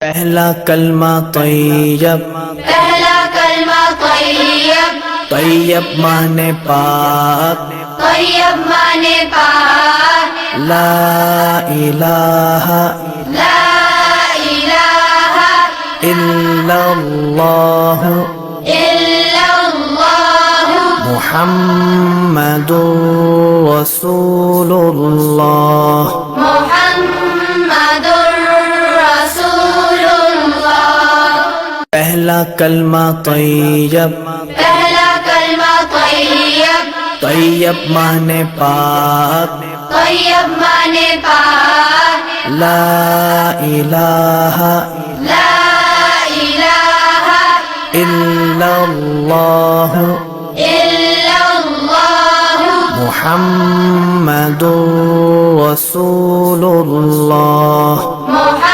پہلا کلمہ طیب، پہلا کلمہ طیب، طیب مانے پاک، طیب مانے پاک، لا الہ لا الہ الا اللہ الا اللہ محمد رسول اللہ۔ محمد رسول اللہ۔ پہلا کلمہ طیب، پہلا کلمہ طیب، طیب مانے پاک، طیب مانے پاک، لا الہ لا الہ الا اللہ الا اللہ محمد رسول اللہ۔ محمد